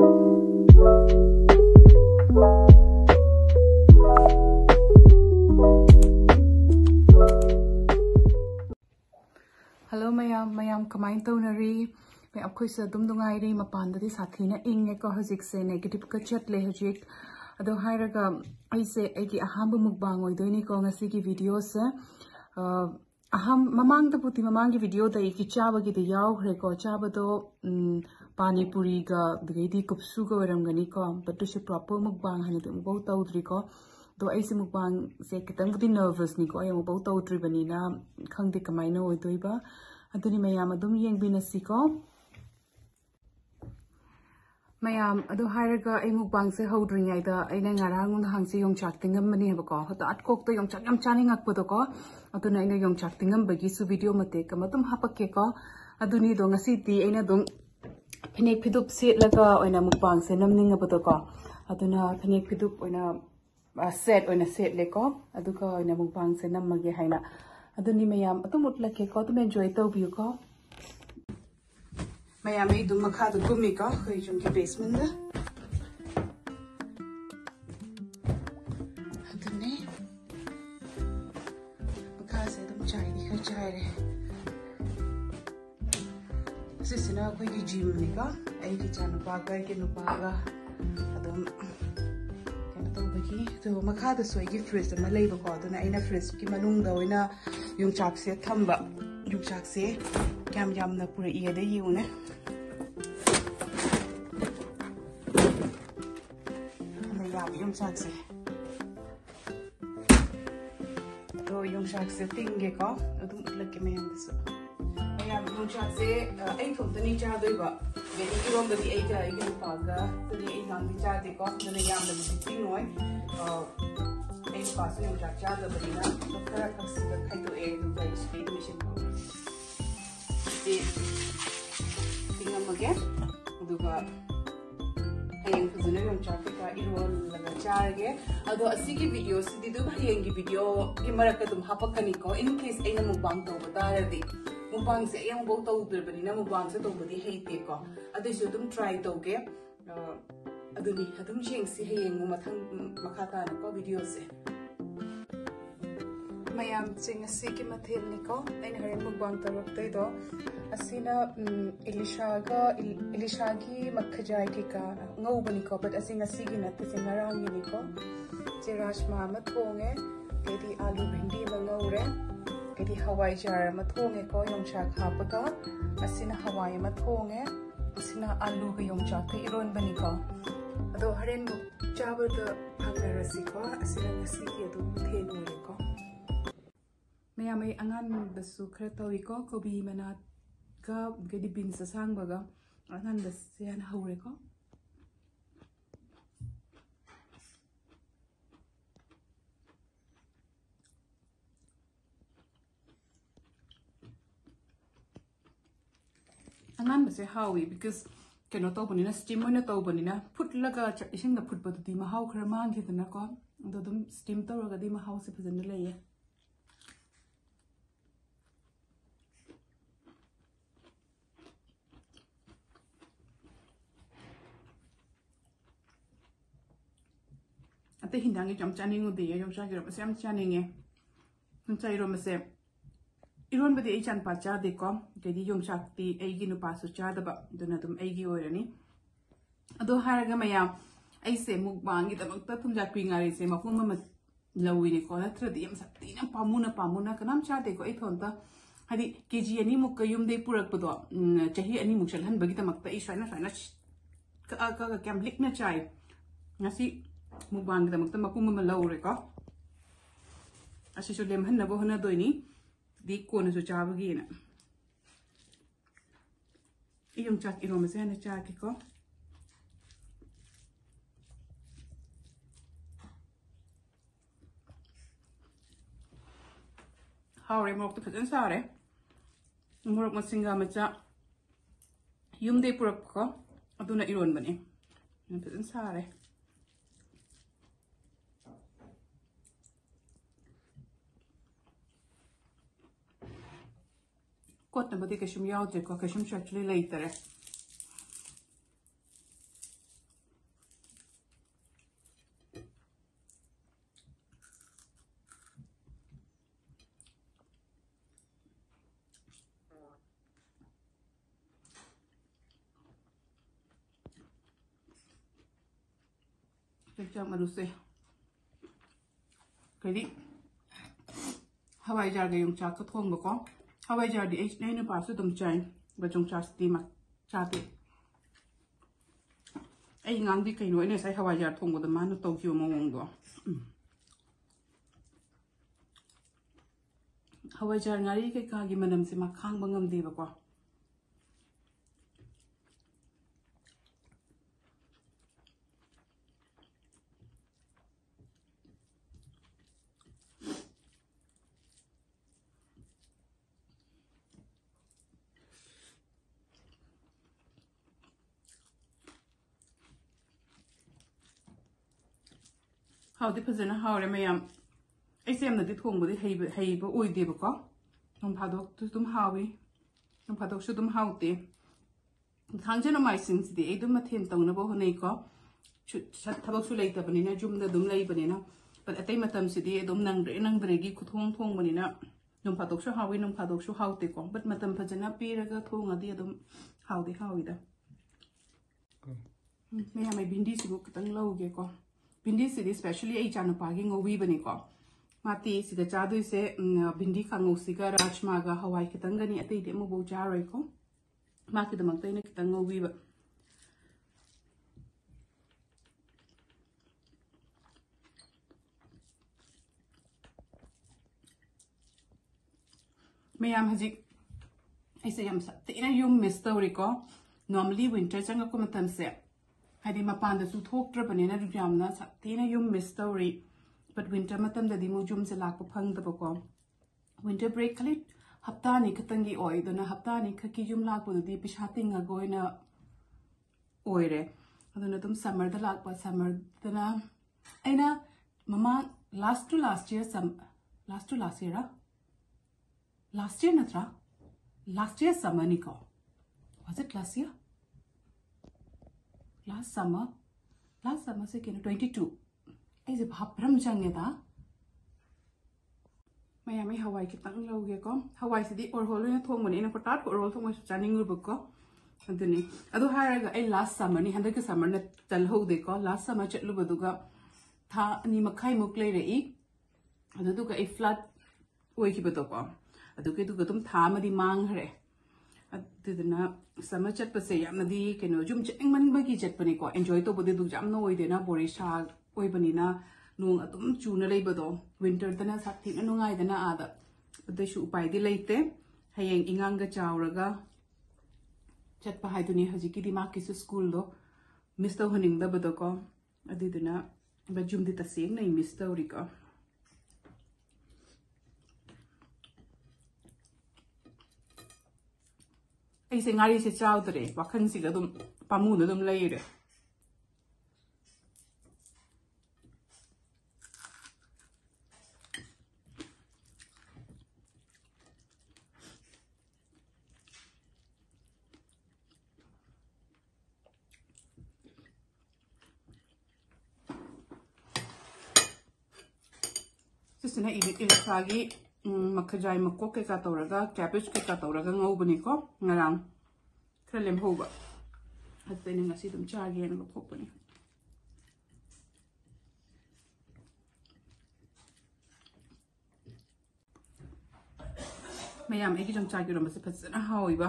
Hello mayam kamain taunari मैं अब खुश दुम दुंगाई मपानदी साथी ने इंगे को हजिक से नेगेटिव का चट ले हजिक अदो हायरगा ऐसे एगी अहम मुकबांग ओइदोनी को ngasi की वीडियो से अहम ममांग द पुती ममांग की वीडियो द की चाबा की द याव खरे को चाबा दो पानी पूरी गा दगेदी कुपसु को रंगनी को बट से प्रॉपर मुकबांग हने तो बहुत तौद्री को तो ऐसे मुकबांग से कितंग बुदी नर्वस नि को यम बहुत तौद्री बनीना खंगदे कमाइना ओइदोइबा अदुनी मयाम अदुम येंगबिनसी को मैम अदो हायरगा आई मुकबांग से हौद्रिङाइदा अइना ngarang हांगसे योंगचाक तिंगमबनी हेबको हतात कोकतो योंगचाक याम चानिङाकपदो को अदुना अइना योंगचाक तिंगमबगी सु वीडियो मते कमतुम हापके को अदुनी दो ngasi अइना दुम फिनेक फिदुप सेटलगा ओइना मुकबांग से नमनिङबदो को अदुना फिनेक फिदुप ओइना सेट ओइना सेट लेको अदुका ओइना मुकबांग से नमगे हाइना अदुनी मैम अतुम उतलके को तुम एन्जॉय तौबियो को मैम आई दुम मखा दु गुमी को खै जुम के बेसमेंट दा अदुने मखा से दुम चाय दी खै चाय रे सिसना कोई की जिम नि को आई की चानु पागा के नुपागा अदुम केना तो बगी तो मखा द सोई की फ्रिज मा लेबो को अदुना आइना फ्रिज की मनुंग दा ओइना योंगचाक से थंबा योंगचाक से क्याम यामना पुरे इयदे युने योंगचाक से तो योंगचाक से तिंगे को अदुम उतलके मैम दसु मैम योंगचाक से आई थोंतनी चादोइबा बेदी की रोमदगी आई जा आई पागा तनी आई नाम चादे को तने यामना तिंगोय आई पास योंगचाक चादबदिना खरा खक्सी खाइतो ए दुबई स्पीड मिशन को ए तिंगमगे दुगा हयेंग फजना योंगचाक का इरोल लगा चारगे अदो असि की वीडियो सिदि दु हयेंग की वीडियो की मरक तुम हापकनी को इन केस एना मुबांग तो बतारदी मुबांग से यंग बहुत तौदरबनी ना मुबांग से तौबदी हेते को अदुसु तुम ट्राई तौगे अदुनी अदुम जेंगसी हयेंग मथंग मखाता न को वीडियो से मैम सिंग असि की मथेल निको एना हयेंग मुबांग तौरक्तैदो असिना इलिशा की मखजाय की का ngौबनी को बट असिंग असि की नत से ngarang ni को जे राजमा म थोंगे केदी आलू भिंडी म ngौरे केदी हवाई जार म थोंगे को योंगचाक हापगा असिना हवाई म थोंगे असिना आलू के योंगचाक के इरोन बनी को अदो हरेन चाबद फंगरसी को असिना ngasi की अदु थेन ओरे को मैम आई अंगान बसु खर तौई को कोबी मना का गदी बिन से सांगबगा अंगान बस यान हौरे को अंगान बसे हावी बिकॉज केनो तौबनिना स्टीम ओइना तौबनिना फुटलगा इसिंग द फुटबदुदी महाव खर मांगिदना को अदो दुम स्टीम तौरगदी महाव से फजन लैये अते हिंदांगी जम चानिंगु दे योंगचाक रो मसे हम चानिंगे योंगचाक रो मसे इरोन बदे ए चान पा चादे को केदी योंगचाक ती एगी नुपासु चादबा दुना तुम एगी ओरनी अदो हारगा मैम ऐसे मुकबांगी दमकता तुम जाक्पी ngaरी से मफुम म लविने को नत्रदी यम सत्तीना पामुना कनाम चादे को ए थोंता हदि केजी अनि मुक युमदे पुरकपदो चाही अनि मुक चलहन बगी दमकता ई साइना का कैम लिखना चाय ngasi मुकबांगी दमकता मफुम म लौरे को असिसु लेमहन नबो हना दोइनी दी कोन सु चाबगी ना योंगचाक इरोम से हने चाकी को हावरे मोरक तो फजन सारे मोरक मसिंगा मचा युमदे पुरक को अदुना इरोन बने फजन सारे कोटना बदे कशुम यावदे को कशुम चटली लैतरे ꯆꯥꯛ ꯃꯔꯨꯁꯦ ꯀꯩꯗꯤ ꯍꯋꯥꯏꯖꯥꯔꯒ ꯌꯣꯡꯆꯥꯛꯀ ꯊꯣꯡꯕꯀꯣ ꯍꯋꯥꯏꯖꯥꯔꯗꯤ ꯑꯩ ꯅꯨꯄꯥꯁꯨ ꯑꯗꯨꯝ ꯆꯥꯏ ꯌꯣꯡꯆꯥꯛꯁꯤꯗꯤ ꯆꯥꯗꯦ ꯑꯩ ꯉꯥꯡꯗꯤ ꯀꯩꯅꯣ ꯑꯩꯅ ꯉꯁꯥꯏ ꯍꯋꯥꯏꯖꯥꯔ ꯊꯣꯡꯕꯗ ꯃꯥꯅ ꯇꯧꯈꯤꯕ ꯃꯑꯣꯡꯗꯣ hawaijar ngari ke ka gi manam se ma khang bangam de ba ko how the person how re mayam ai sem na di thong bodi hei ba oi de ba ko nom phadok tu tum hawi nom phadok su tum hauti thang jena mai sing si de edum ma them tong na bo honei ko thabak su lei ta bani na jum da dum lei bani na but atai matam si de edum nang dre gi khuthong thong bani na nom phadok su hawi nom phadok su hauti ko but matam phajana pi ra ga thong adi edum hawi da me ha mai bindi si bu kitang lau ge ko bindi si especially ai chanu pa gi ngowi bani ko mati si da chadu se bindi khangu si ga rajma ga hawai kitang gani atai de mo bo ja roi ko ma ki da mak tai na kitang ngowi ba me am hajik ai se yam sa te na yum miss tawri ko normally winter changa ko matam se hadi mapan da su thok tra bani na du jam na sa te na yum miss tawri but winter matam da di mo jum se lak pa phang da ba ko winter break khali hafta ni khatangi oi do na hafta ni khaki jum lak pu di pisha tinga goina oi re aduna tum summer da lak pa summer da na aina mama last year last year natra last year summer ni ko was it last year last summer se kino 22 ai je bhapram change da mayami hawai ki tang loge ko hawai sidi or holo na thong mani na patat or holo thong ma chaning ru ko aduni adu haraga ai last summer ni handa ki summer na tal ho de ko last summer chatlu baduga tha ani makhai muk lei re i adu ga ai flood oi ki bato ko adu ke du ga tum tha ma di mang hre aduna summer chat pa se yam na di ke no jum cheng man ba ki chat pani ko enjoy to bodi du jam no oi de na bori sha oi bani na nung atum chu na lei bado winter dana sakthi na nungai dana ada adu shu upai di leite hayeng ingang ga chawraga chat pa haiduni hajiki di ma ki school do miss to honing da bado ko adiduna ba jum di ta seng nei miss to ri ko ai se ngari se chaw dre wakhan si ga dum pamu na dum lei re sisina ilithagi makhajai makok ke ka tawraga cabbage ke ka tawraga ngobani ko ngarang khra lem hoba hatte ne ngasi dum chage na thokpani mayam egi jam chage ro mase phasana hawiba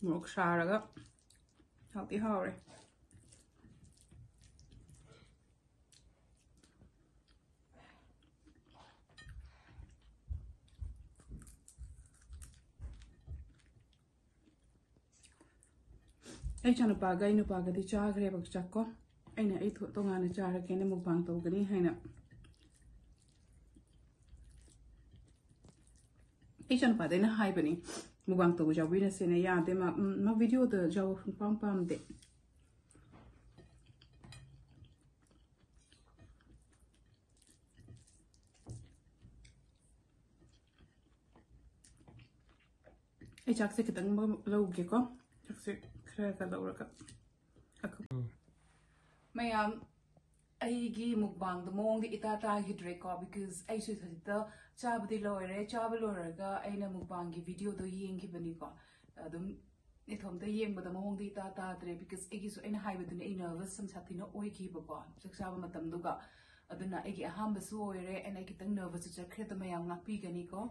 mok sharaga hauti haure ai chanu pa ga inu pa ga di cha gre bak chakko aina ai to ngana cha ra kene mukbang to gani haina ai chanu pa de na hai bani mukbang to ja wi na se na ya de ma video de ja pam de ai chak se kitang lo ge ko chak se khra ka lo ra ka mayam ꯑꯩꯒꯤ ꯃꯨꯛꯕꯥꯡꯗ ꯃꯑꯣꯡꯗ ꯏꯇꯥ ꯇꯥꯈꯤꯗ꯭ꯔꯦꯀꯣ because ꯑꯩꯁꯨ ꯍꯧꯖꯤꯛꯇ ꯆꯥꯕꯗꯤ ꯂꯣꯏꯔꯦ ꯆꯥꯕ ꯂꯣꯏꯔꯒ ꯑꯩꯅ ꯃꯨꯛꯕꯥꯡꯒꯤ ꯚꯤꯗꯤꯑꯣꯗꯣ ꯌꯦꯡꯈꯤꯕꯅꯤꯀꯣ ꯑꯗꯨꯝ ꯏꯊꯣꯝꯇ ꯌꯦꯡꯕꯗ ꯃꯑꯣꯡꯗ ꯏꯇꯥ ꯇꯥꯗ꯭ꯔꯦ because ꯑꯩꯒꯤꯁꯨ ꯑꯩꯅ ꯍꯥꯏꯕꯗꯨꯅꯦ ꯑꯩ ꯅꯔꯚꯁ ꯌꯥꯝ ꯁꯥꯊꯤꯅ ꯑꯣꯏꯈꯤꯕꯀꯣ ꯆꯥꯛ ꯆꯥꯕ ꯃꯇꯝꯗꯨꯒ ꯑꯗꯨꯅ ꯑꯩꯒꯤ ꯑꯍꯥꯟꯕꯁꯨ ꯑꯣꯏꯔꯦ ꯑꯩꯅ ꯈꯤꯇꯪ ꯅꯔꯚꯁꯁꯨ ꯆꯠꯈ꯭ꯔꯦ ꯑꯗꯣ ꯃꯌꯥꯝ ꯉꯥꯛꯄꯤꯒꯅꯤꯀꯣ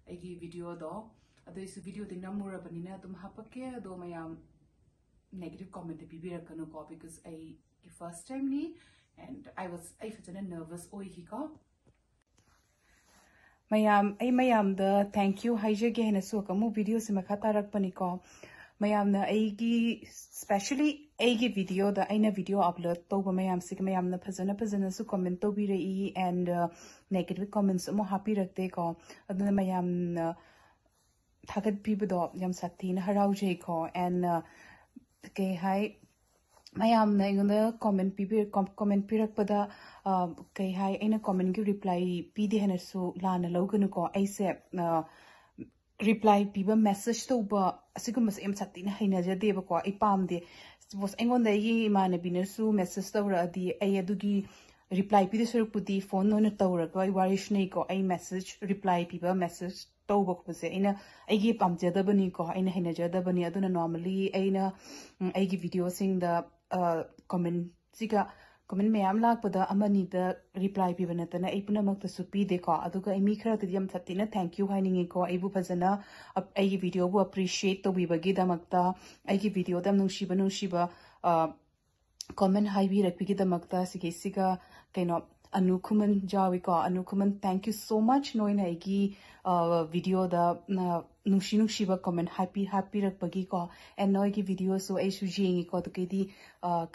ꯑꯩꯒꯤ ꯚꯤꯗꯤꯑꯣꯗꯣ ꯑꯗꯨꯏꯁꯨ ꯚꯤꯗꯤꯑꯣꯗꯤ ꯅꯝꯃꯨꯔꯕꯅꯤꯅ ꯑꯗꯨꯝ ꯍꯥꯞꯄꯛꯀꯦ ꯑꯗꯣ ꯃꯌꯥꯝ negative comment pibirakanu ko because I first time ni and I fajana nervous oihi ko mayam the thank you haijage hena su kamu video se makha tarakpani ko mayam na aigi especially aigi video da aina video upload toba mayam sik mayam na phajana su comment to bi rei and negative comments mo happy rakte ko aduna mayam thagat pibudo yam sathi na harau jei ko and okay hi mayam na ingunda comment pirakpada kai hai aina comment gi reply pidi hena su lana loganu ko aise reply piba message to ba asigum mas em sati na haina ja deba ko ai pam de suppose ingonda yi imane biner su message to ra di ai adugi reply pidi sur pudi phone no na tawra ko ai warish nei ko ai message reply piba message to ba ko se ina ai gi pam ja da bani ko aina haina ja da bani aduna normally aina ai gi video sing da comment siga comment mayam lakpada amani da reply piba na tana ai puna mak ta su pi de ko aduga ai mi khara tidi am satina thank you haningi ko ai bu phajana ai gi video bu appreciate to bi bagi da makta ai gi video da nungshi ba comment hai bi rakpi gi da makta sigi siga kaino Anukhuman jawi ko Anukhuman thank you so much noina ai gi video da nungshi ba comment happy rakpagi ko and noi gi video so ai su jingi ko to ke di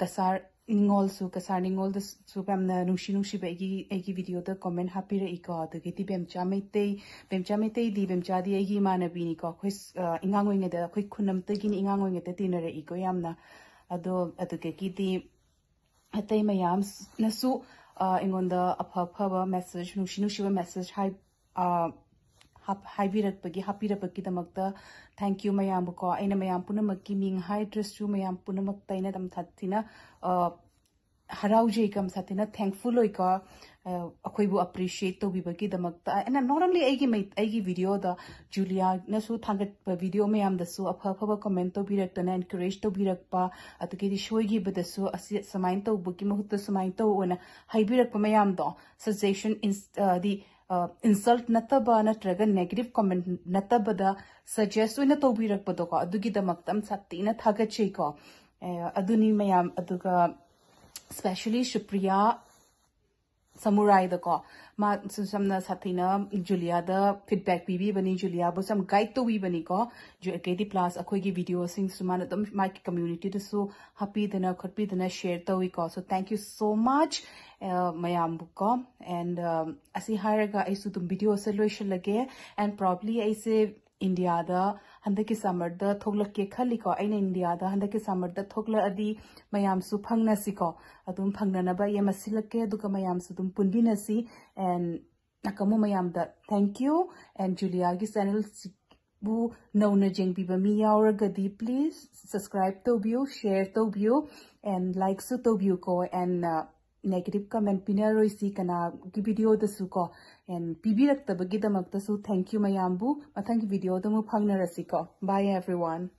kasar ningol da su pam na nungshi ba ai gi video da comment happy ra iko to ke ti bemcha mei di ai gi manabi ni ko khoi ingang oi nge da khoi khunam te gi ingang oi nge te tinare iko yamna ado ke ki di atai mayam na su ingonda apha message nungshi ba message haibirakpagi happirapagi damakta thank you mayam ko aina mayam punamakki ming hai dress chu mayam punamak taina dam thatina harau je kam satina thankful oi ka akhoi bu appreciate to bibagi damakta and not only aigi video da Julia na su thangat video mayam da su apha comment to birakta na encourage to birakpa atake di shoi gi bada su asi samain to buki mahutta samain to ona haibirakpa mayam do suggestion the insult nataba natraga negative comment nataba da suggest oina to birakpa do ko adugi damaktam satina thagachei ko aduni mayam aduga especially Supriya Samurai da ko ma samna sathina Julia da feedback bibi bani Julia bo sam guide to bi bani ko jo akedi plus akhoi gi video sing sumana dum my community to so happy dana khotpi dana share to wi ko so thank you so much mayam ko and asi hiraga aisu dum video solution lage and probably aise India da handaki summer da thoglak ke khali ko aina India da handaki summer da thogla adi mayam su phangna si ko adum phangna na ba yemasilak ke duka mayam su dum punbina si and nakamu mayam da thank you and Julia gi channel bu nauna jengbi ba mi yauraga di please subscribe to view share to view and like su to view ko and negative comment pinaroi si kana gi video da su ko and pibirak tabagi damak da su thank you mayambu mathang video da mu phangna rasiko bye everyone